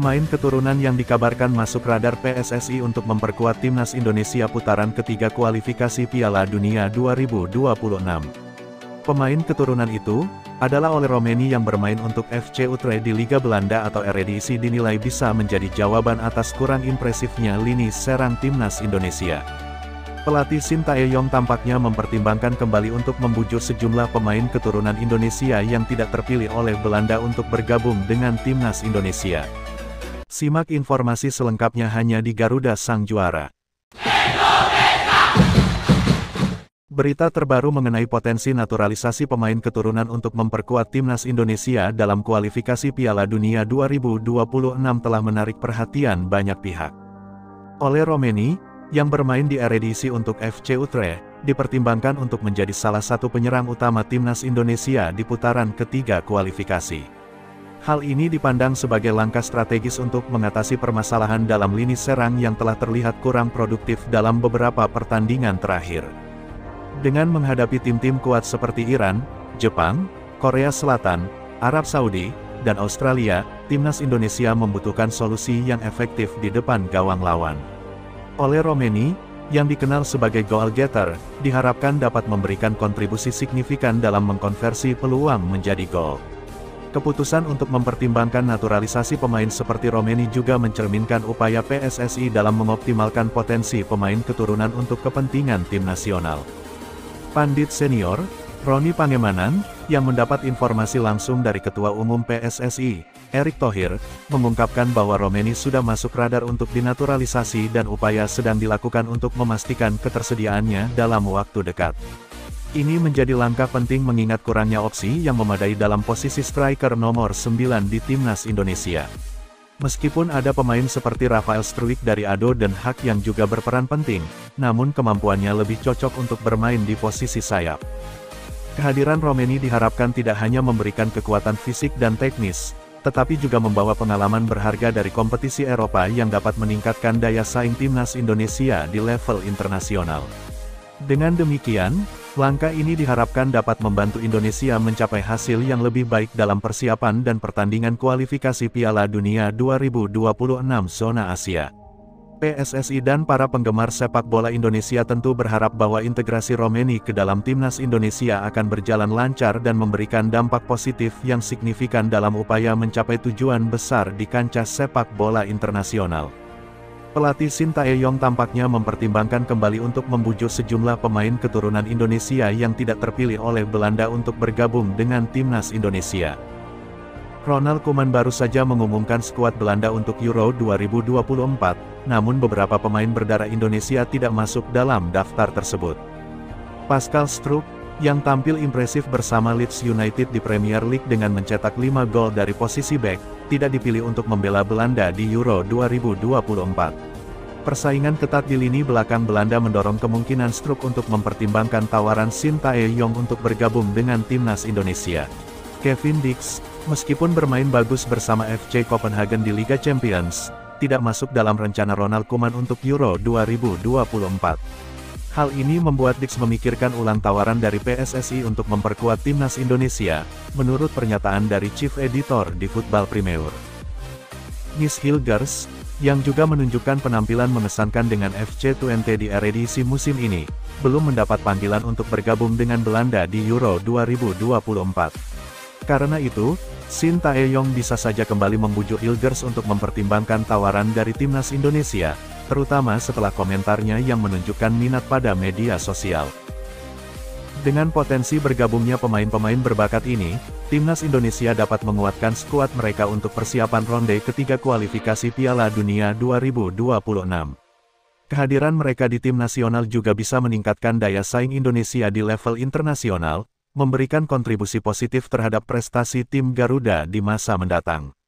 Pemain keturunan yang dikabarkan masuk radar PSSI untuk memperkuat timnas Indonesia putaran ketiga kualifikasi Piala Dunia 2026. Pemain keturunan itu adalah Ole Roemeny yang bermain untuk FC Utrecht di Liga Belanda atau Eredivisie, dinilai bisa menjadi jawaban atas kurang impresifnya lini serang timnas Indonesia. Pelatih Shin Tae-yong tampaknya mempertimbangkan kembali untuk membujuk sejumlah pemain keturunan Indonesia yang tidak terpilih oleh Belanda untuk bergabung dengan timnas Indonesia. Simak informasi selengkapnya hanya di Garuda Sang Juara. Berita terbaru mengenai potensi naturalisasi pemain keturunan untuk memperkuat timnas Indonesia dalam kualifikasi Piala Dunia 2026 telah menarik perhatian banyak pihak. Ole Roemeny, yang bermain di Eredivisie untuk FC Utrecht, dipertimbangkan untuk menjadi salah satu penyerang utama timnas Indonesia di putaran ketiga kualifikasi. Hal ini dipandang sebagai langkah strategis untuk mengatasi permasalahan dalam lini serang yang telah terlihat kurang produktif dalam beberapa pertandingan terakhir. Dengan menghadapi tim-tim kuat seperti Iran, Jepang, Korea Selatan, Arab Saudi, dan Australia, timnas Indonesia membutuhkan solusi yang efektif di depan gawang lawan. Ole Roemeny, yang dikenal sebagai goal getter, diharapkan dapat memberikan kontribusi signifikan dalam mengkonversi peluang menjadi gol. Keputusan untuk mempertimbangkan naturalisasi pemain seperti Roemeny juga mencerminkan upaya PSSI dalam mengoptimalkan potensi pemain keturunan untuk kepentingan tim nasional. Pandit senior, Roni Pangemanan, yang mendapat informasi langsung dari Ketua Umum PSSI, Erick Thohir, mengungkapkan bahwa Roemeny sudah masuk radar untuk dinaturalisasi dan upaya sedang dilakukan untuk memastikan ketersediaannya dalam waktu dekat. Ini menjadi langkah penting mengingat kurangnya opsi yang memadai dalam posisi striker nomor 9 di timnas Indonesia. Meskipun ada pemain seperti Rafael Struijk dari ADO Den Haag yang juga berperan penting, namun kemampuannya lebih cocok untuk bermain di posisi sayap. Kehadiran Roemeny diharapkan tidak hanya memberikan kekuatan fisik dan teknis, tetapi juga membawa pengalaman berharga dari kompetisi Eropa yang dapat meningkatkan daya saing timnas Indonesia di level internasional. Dengan demikian, langkah ini diharapkan dapat membantu Indonesia mencapai hasil yang lebih baik dalam persiapan dan pertandingan kualifikasi Piala Dunia 2026 zona Asia. PSSI dan para penggemar sepak bola Indonesia tentu berharap bahwa integrasi Roemeny ke dalam timnas Indonesia akan berjalan lancar dan memberikan dampak positif yang signifikan dalam upaya mencapai tujuan besar di kancah sepak bola internasional. Pelatih Shin Tae-yong tampaknya mempertimbangkan kembali untuk membujuk sejumlah pemain keturunan Indonesia yang tidak terpilih oleh Belanda untuk bergabung dengan timnas Indonesia. Ronald Koeman baru saja mengumumkan skuad Belanda untuk Euro 2024, namun beberapa pemain berdarah Indonesia tidak masuk dalam daftar tersebut. Pascal Struijk, yang tampil impresif bersama Leeds United di Premier League dengan mencetak 5 gol dari posisi bek, tidak dipilih untuk membela Belanda di Euro 2024. Persaingan ketat di lini belakang Belanda mendorong kemungkinan Struijk untuk mempertimbangkan tawaran Shin Tae-yong untuk bergabung dengan timnas Indonesia. Kevin Dix, meskipun bermain bagus bersama FC Copenhagen di Liga Champions, tidak masuk dalam rencana Ronald Koeman untuk Euro 2024. Hal ini membuat Dix memikirkan ulang tawaran dari PSSI untuk memperkuat timnas Indonesia, menurut pernyataan dari Chief Editor di Football Premier. Nis Hilgers, yang juga menunjukkan penampilan mengesankan dengan FC Twente di Eredivisie musim ini, belum mendapat panggilan untuk bergabung dengan Belanda di Euro 2024. Karena itu, Shin Tae-yong bisa saja kembali membujuk Hilgers untuk mempertimbangkan tawaran dari timnas Indonesia, terutama setelah komentarnya yang menunjukkan minat pada media sosial. Dengan potensi bergabungnya pemain-pemain berbakat ini, timnas Indonesia dapat menguatkan skuad mereka untuk persiapan ronde ketiga kualifikasi Piala Dunia 2026. Kehadiran mereka di tim nasional juga bisa meningkatkan daya saing Indonesia di level internasional, memberikan kontribusi positif terhadap prestasi tim Garuda di masa mendatang.